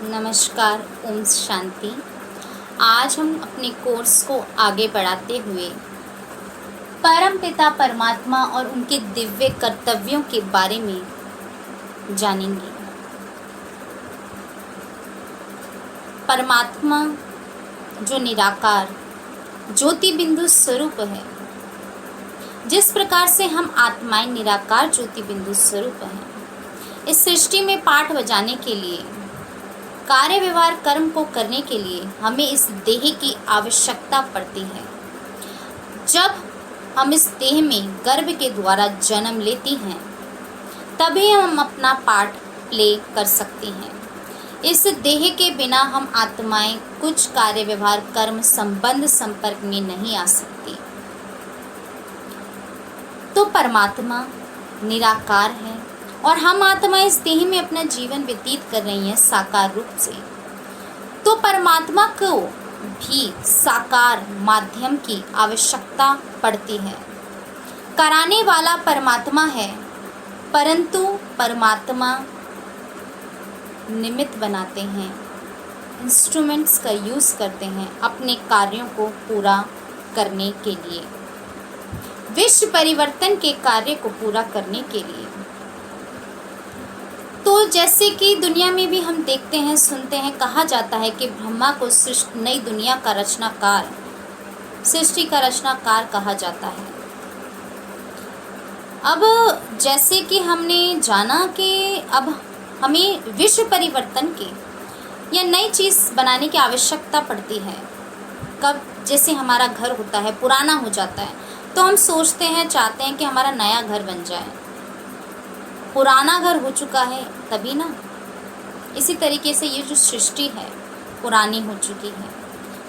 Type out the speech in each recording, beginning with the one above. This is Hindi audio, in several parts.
नमस्कार, ओम शांति। आज हम अपने कोर्स को आगे बढ़ाते हुए परम पिता परमात्मा और उनके दिव्य कर्तव्यों के बारे में जानेंगे। परमात्मा जो निराकार ज्योति बिंदु स्वरूप है, जिस प्रकार से हम आत्माएं निराकार ज्योति बिंदु स्वरूप हैं, इस सृष्टि में पाठ बजाने के लिए, कार्य व्यवहार कर्म को करने के लिए हमें इस देह की आवश्यकता पड़ती है। जब हम इस देह में गर्भ के द्वारा जन्म लेती हैं, तभी हम अपना पार्ट प्ले कर सकते हैं। इस देह के बिना हम आत्माएं कुछ कार्य व्यवहार कर्म संबंध संपर्क में नहीं आ सकती। तो परमात्मा निराकार है और हम आत्मा इस देह में अपना जीवन व्यतीत कर रही हैं साकार रूप से। तो परमात्मा को भी साकार माध्यम की आवश्यकता पड़ती है। कराने वाला परमात्मा है, परंतु परमात्मा निमित्त बनाते हैं, इंस्ट्रूमेंट्स का यूज़ करते हैं अपने कार्यों को पूरा करने के लिए, विश्व परिवर्तन के कार्य को पूरा करने के लिए। तो जैसे कि दुनिया में भी हम देखते हैं, सुनते हैं, कहा जाता है कि ब्रह्मा को नई दुनिया का रचनाकार, सृष्टि का रचनाकार कहा जाता है। अब जैसे कि हमने जाना कि अब हमें विश्व परिवर्तन के या नई चीज़ बनाने की आवश्यकता पड़ती है। कब जैसे हमारा घर होता है, पुराना हो जाता है, तो हम सोचते हैं, चाहते हैं कि हमारा नया घर बन जाए। पुराना घर हो चुका है तभी ना। इसी तरीके से ये जो सृष्टि है पुरानी हो चुकी है,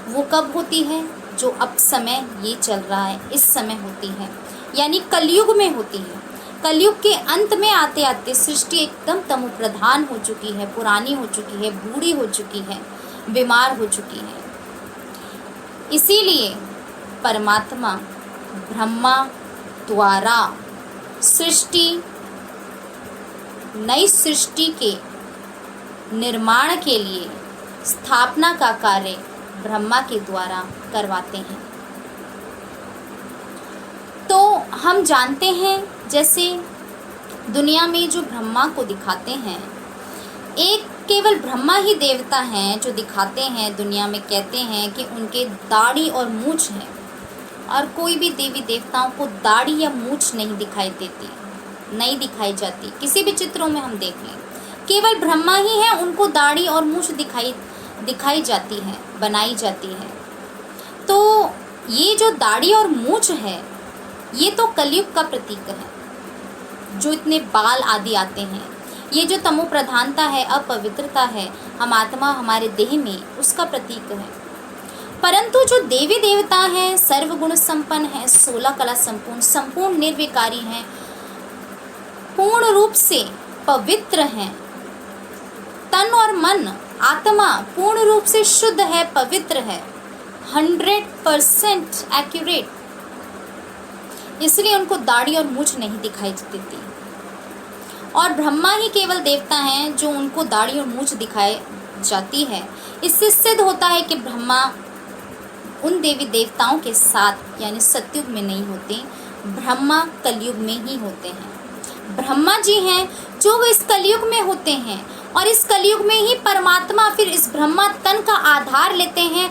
वो कब होती है? जो अब समय ये चल रहा है, इस समय होती है, यानी कलयुग में होती है। कलयुग के अंत में आते आते सृष्टि एकदम तमो प्रधान हो चुकी है, पुरानी हो चुकी है, बूढ़ी हो चुकी है, बीमार हो चुकी है। इसीलिए परमात्मा ब्रह्मा द्वारा नई सृष्टि के निर्माण के लिए स्थापना का कार्य ब्रह्मा के द्वारा करवाते हैं। तो हम जानते हैं, जैसे दुनिया में जो ब्रह्मा को दिखाते हैं, एक केवल ब्रह्मा ही देवता हैं जो दिखाते हैं दुनिया में, कहते हैं कि उनके दाढ़ी और मूंछ है, और कोई भी देवी देवताओं को दाढ़ी या मूंछ नहीं दिखाई जाती। किसी भी चित्रों में हम देख लें, केवल ब्रह्मा ही है उनको दाढ़ी और मूंछ दिखाई जाती है, बनाई जाती है। तो ये जो दाढ़ी और मूंछ है, ये तो कलयुग का प्रतीक है। जो इतने बाल आदि आते हैं, ये जो तमो प्रधानता है, अपवित्रता है हम आत्मा हमारे देह में, उसका प्रतीक है। परंतु जो देवी देवता हैं, सर्वगुण संपन्न हैं, 16 कला संपूर्ण निर्विकारी हैं, पूर्ण रूप से पवित्र हैं, तन और मन आत्मा पूर्ण रूप से शुद्ध है, पवित्र है, 100% एक्यूरेट। इसलिए उनको दाढ़ी और मूंछ नहीं दिखाई देती। और ब्रह्मा ही केवल देवता हैं जो उनको दाढ़ी और मूंछ दिखाई जाती है। इससे सिद्ध होता है कि ब्रह्मा उन देवी देवताओं के साथ यानी सतयुग में नहीं होते, ब्रह्मा कलयुग में ही होते हैं। ब्रह्मा जी हैं जो इस कलयुग में होते हैं, और इस कलयुग में ही परमात्मा फिर इस ब्रह्मा तन का आधार लेते हैं,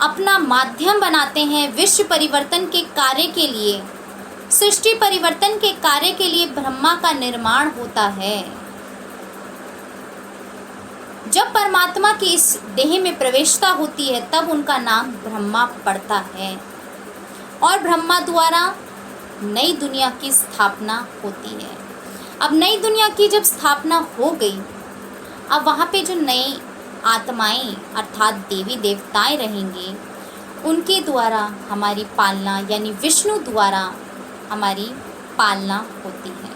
अपना माध्यम बनाते हैं विश्व परिवर्तन के कार्य के लिए, सृष्टि परिवर्तन के कार्य के लिए ब्रह्मा का निर्माण होता है। जब परमात्मा की इस देह में प्रवेशता होती है, तब उनका नाम ब्रह्मा पड़ता है, और ब्रह्मा द्वारा नई दुनिया की स्थापना होती है। अब नई दुनिया की जब स्थापना हो गई, अब वहाँ पे जो नई आत्माएं अर्थात देवी देवताएं रहेंगे, उनके द्वारा हमारी पालना, यानी विष्णु द्वारा हमारी पालना होती है।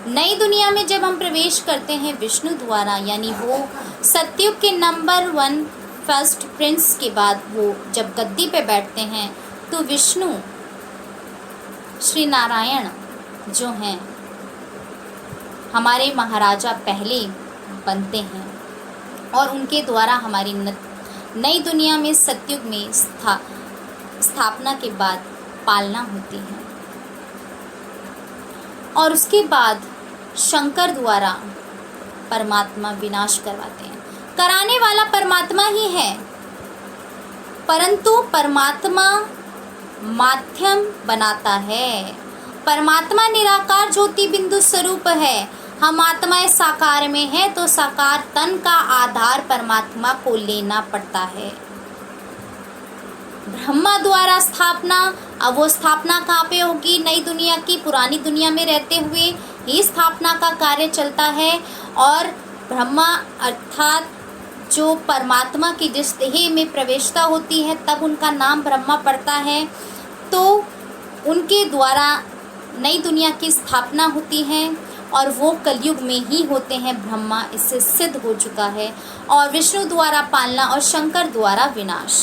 नई दुनिया में जब हम प्रवेश करते हैं विष्णु द्वारा, यानी वो सतयुग के नंबर 1 फर्स्ट प्रिंस के बाद वो जब गद्दी पे बैठते हैं, तो विष्णु श्री नारायण जो हैं हमारे महाराजा पहले बनते हैं। और उनके द्वारा हमारी नई दुनिया में सतयुग में स्थापना के बाद पालना होती है। और उसके बाद शंकर द्वारा परमात्मा विनाश करवाते हैं। कराने वाला परमात्मा ही है, परंतु परमात्मा माध्यम बनाता है। परमात्मा निराकार ज्योति बिंदु स्वरूप है। हम आत्माएं साकार में है तो साकार तन का आधार परमात्मा को लेना पड़ता है। ब्रह्मा द्वारा स्थापना, अब वो स्थापना कहाँ पे होगी? नई दुनिया की। पुरानी दुनिया में रहते हुए ही स्थापना का कार्य चलता है। और ब्रह्मा अर्थात जो परमात्मा की जिस देह में प्रवेशता होती है तब उनका नाम ब्रह्मा पड़ता है। तो उनके द्वारा नई दुनिया की स्थापना होती है और वो कलयुग में ही होते हैं ब्रह्मा, इससे सिद्ध हो चुका है। और विष्णु द्वारा पालना और शंकर द्वारा विनाश।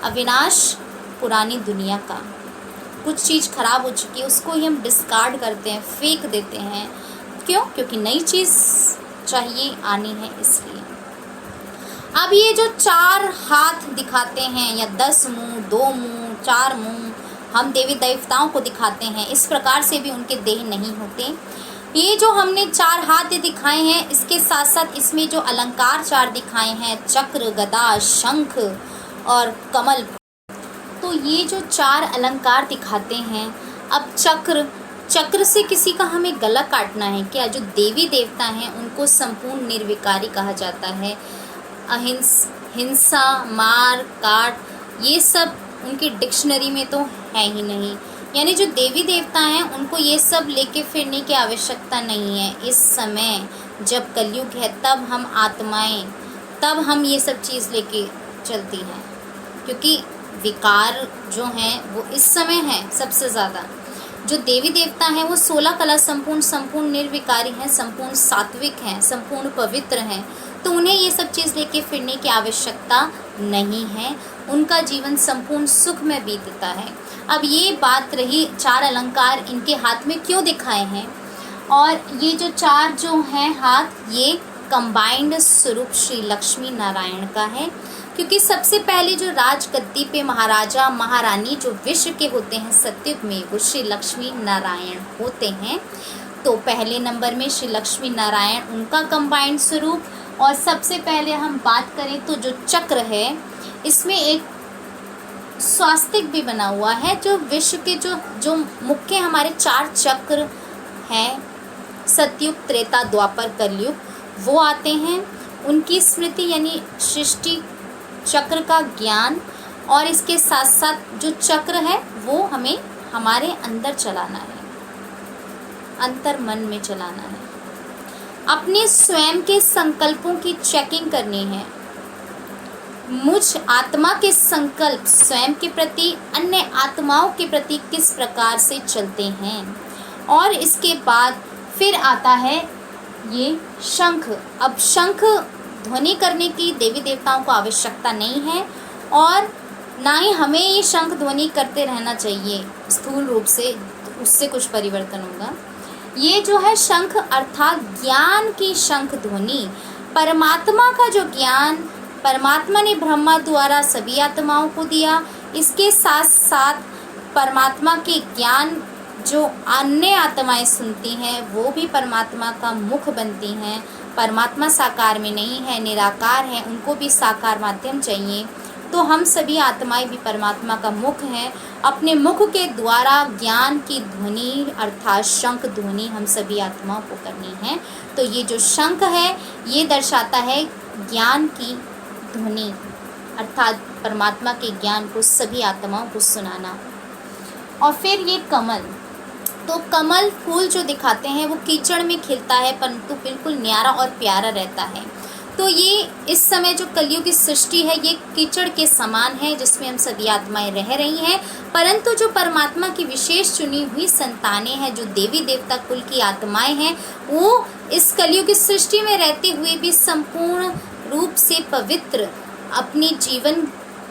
अविनाश पुरानी दुनिया का कुछ चीज़ खराब हो चुकी है उसको ही हम डिस्कार्ड करते हैं, फेंक देते हैं। क्यों? क्योंकि नई चीज़ चाहिए आनी है इसलिए। अब ये जो 4 हाथ दिखाते हैं या 10 मुंह, 2 मुंह, 4 मुंह हम देवी देवताओं को दिखाते हैं, इस प्रकार से भी उनके देह नहीं होते। ये जो हमने 4 हाथ दिखाए हैं इसके साथ साथ इसमें जो अलंकार 4 दिखाए हैं, चक्र, गदा, शंख और कमल, तो ये जो 4 अलंकार दिखाते हैं। अब चक्र से किसी का हमें गला काटना है क्या? जो देवी देवता हैं उनको संपूर्ण निर्विकारी कहा जाता है। हिंसा, मार काट ये सब उनकी डिक्शनरी में तो है ही नहीं। यानी जो देवी देवता हैं उनको ये सब लेके फिरने की आवश्यकता नहीं है। इस समय जब कलयुग है तब हम आत्माएं, तब हम ये सब चीज़ लेके चलती हैं, क्योंकि विकार जो हैं वो इस समय है सबसे ज़्यादा। जो देवी देवता हैं वो 16 कला संपूर्ण निर्विकारी हैं, संपूर्ण सात्विक हैं, संपूर्ण पवित्र हैं। तो उन्हें ये सब चीज़ लेके फिरने की आवश्यकता नहीं है। उनका जीवन संपूर्ण सुख में बीतता है। अब ये बात रही 4 अलंकार इनके हाथ में क्यों दिखाए हैं। और ये जो 4 जो हैं हाथ, ये कंबाइंड स्वरूप श्री लक्ष्मी नारायण का है। क्योंकि सबसे पहले जो राजगद्दी पे महाराजा महारानी जो विश्व के होते हैं सतयुग में, वो श्री लक्ष्मी नारायण होते हैं। तो पहले नंबर में श्री लक्ष्मी नारायण उनका कंबाइंड स्वरूप। और सबसे पहले हम बात करें तो जो चक्र है इसमें एक स्वास्तिक भी बना हुआ है। जो विश्व के जो मुख्य हमारे 4 चक्र हैं, सतयुग, त्रेता, द्वापर, कलयुग, वो आते हैं। उनकी स्मृति यानी सृष्टि चक्र का ज्ञान, और इसके साथ साथ जो चक्र है वो हमें हमारे अंदर चलाना है, अंतर मन में चलाना है। अपने स्वयं के संकल्पों की चेकिंग करनी है। मुझ आत्मा के संकल्प स्वयं के प्रति, अन्य आत्माओं के प्रति किस प्रकार से चलते हैं। और इसके बाद फिर आता है ये शंख। अब शंख ध्वनि करने की देवी देवताओं को आवश्यकता नहीं है और ना ही हमें ये शंख ध्वनि करते रहना चाहिए स्थूल रूप से, उससे कुछ परिवर्तन होगा। ये जो है शंख अर्थात ज्ञान की शंख ध्वनि, परमात्मा का जो ज्ञान परमात्मा ने ब्रह्मा द्वारा सभी आत्माओं को दिया, इसके साथ साथ परमात्मा के ज्ञान जो अन्य आत्माएं सुनती हैं वो भी परमात्मा का मुख बनती हैं। परमात्मा साकार में नहीं है, निराकार है, उनको भी साकार माध्यम चाहिए। तो हम सभी आत्माएं भी परमात्मा का मुख हैं। अपने मुख के द्वारा ज्ञान की ध्वनि अर्थात शंख ध्वनि हम सभी आत्माओं को करनी है। तो ये जो शंख है ये दर्शाता है ज्ञान की ध्वनि अर्थात परमात्मा के ज्ञान को सभी आत्माओं को सुनाना। और फिर ये कमल, तो कमल फूल जो दिखाते हैं वो कीचड़ में खिलता है परंतु बिल्कुल न्यारा और प्यारा रहता है। तो ये इस समय जो कलयुग की सृष्टि है ये कीचड़ के समान है जिसमें हम सभी आत्माएं रह रही हैं। परंतु जो परमात्मा की विशेष चुनी हुई संतानें हैं, जो देवी देवता कुल की आत्माएं हैं, वो इस कलयुग की सृष्टि में रहते हुए भी संपूर्ण रूप से पवित्र अपने जीवन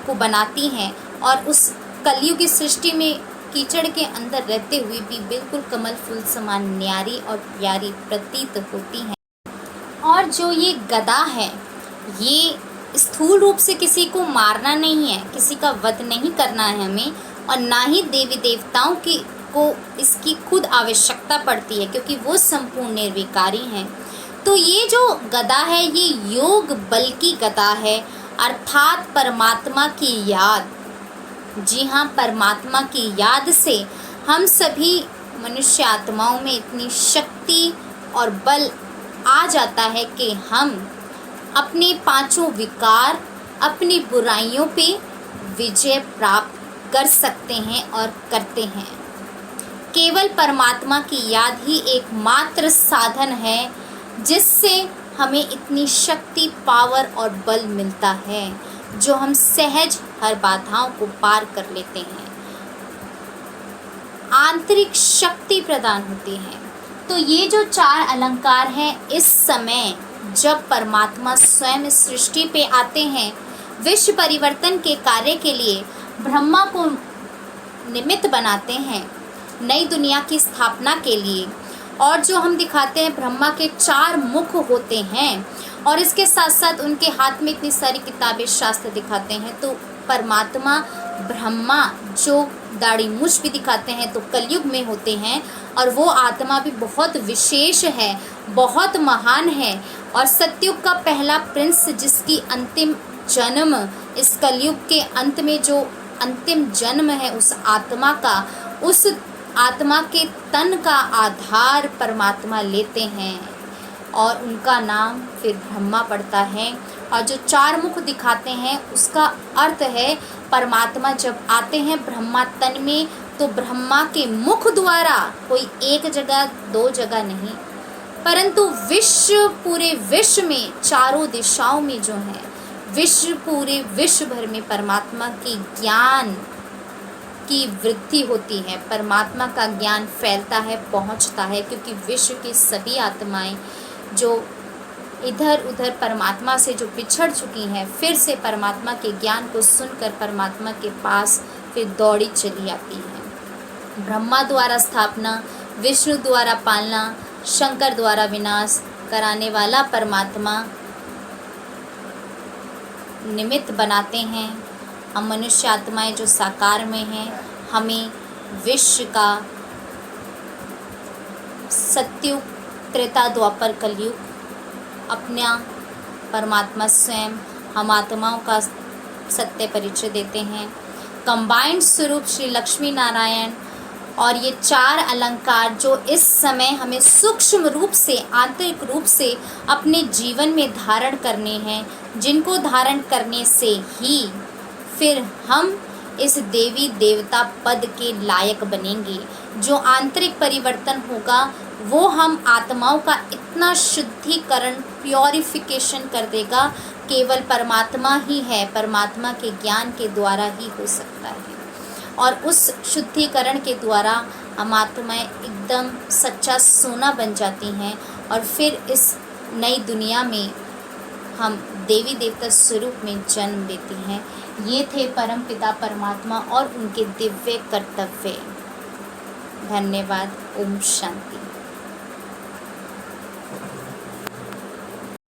को बनाती हैं और उस कलयुग की सृष्टि में कीचड़ के अंदर रहते हुए भी बिल्कुल कमल फूल समान न्यारी और प्यारी प्रतीत होती हैं। और जो ये गदा है ये स्थूल रूप से किसी को मारना नहीं है, किसी का वध नहीं करना है हमें, और ना ही देवी देवताओं को इसकी खुद आवश्यकता पड़ती है, क्योंकि वो संपूर्ण निर्विकारी हैं। तो ये जो गदा है ये योग बल की गदा है, अर्थात परमात्मा की याद। जी हाँ, परमात्मा की याद से हम सभी मनुष्य आत्माओं में इतनी शक्ति और बल आ जाता है कि हम अपने पांचों विकार, अपनी बुराइयों पे विजय प्राप्त कर सकते हैं और करते हैं। केवल परमात्मा की याद ही एकमात्र साधन है जिससे हमें इतनी शक्ति, पावर और बल मिलता है, जो हम सहज हर बाधाओं को पार कर लेते हैं। आंतरिक शक्ति प्रदान होती है। तो ये जो 4 अलंकार हैं, इस समय जब परमात्मा स्वयं सृष्टि पे आते हैं विश्व परिवर्तन के कार्य के लिए, ब्रह्मा को निमित्त बनाते हैं नई दुनिया की स्थापना के लिए। और जो हम दिखाते हैं ब्रह्मा के 4 मुख होते हैं, और इसके साथ साथ उनके हाथ में इतनी सारी किताबें, शास्त्र दिखाते हैं। तो परमात्मा ब्रह्मा जो दाढ़ी मूछ भी दिखाते हैं तो कलयुग में होते हैं, और वो आत्मा भी बहुत विशेष है, बहुत महान है। और सतयुग का पहला प्रिंस, जिसकी अंतिम जन्म इस कलयुग के अंत में जो अंतिम जन्म है उस आत्मा का, उस आत्मा के तन का आधार परमात्मा लेते हैं और उनका नाम फिर ब्रह्मा पड़ता है। और जो 4 मुख दिखाते हैं उसका अर्थ है परमात्मा जब आते हैं ब्रह्मा तन में, तो ब्रह्मा के मुख द्वारा कोई एक जगह 2 जगह नहीं, परंतु विश्व, पूरे विश्व में, चारों दिशाओं में जो है विश्व, पूरे विश्व भर में परमात्मा की ज्ञान की वृद्धि होती है, परमात्मा का ज्ञान फैलता है, पहुंचता है। क्योंकि विश्व की सभी आत्माएं जो इधर उधर परमात्मा से जो बिछड़ चुकी हैं, फिर से परमात्मा के ज्ञान को सुनकर परमात्मा के पास फिर दौड़ी चली आती हैं। ब्रह्मा द्वारा स्थापना, विष्णु द्वारा पालना, शंकर द्वारा विनाश कराने वाला परमात्मा निमित्त बनाते हैं। हम मनुष्य आत्माएं जो साकार में हैं, हमें विश्व का सतयुग, त्रेता, द्वापर, कलयुग अपना परमात्मा स्वयं हम आत्माओं का सत्य परिचय देते हैं। कंबाइंड स्वरूप श्री लक्ष्मी नारायण और ये 4 अलंकार जो इस समय हमें सूक्ष्म रूप से, आंतरिक रूप से अपने जीवन में धारण करने हैं, जिनको धारण करने से ही फिर हम इस देवी देवता पद के लायक बनेंगे। जो आंतरिक परिवर्तन होगा वो हम आत्माओं का इतना शुद्धिकरण, प्योरिफिकेशन कर देगा, केवल परमात्मा ही है, परमात्मा के ज्ञान के द्वारा ही हो सकता है। और उस शुद्धिकरण के द्वारा हम आत्माएं एकदम सच्चा सोना बन जाती हैं, और फिर इस नई दुनिया में हम देवी देवता स्वरूप में जन्म लेती हैं। ये थे परमपिता परमात्मा और उनके दिव्य कर्तव्य। धन्यवाद। ओम शांति।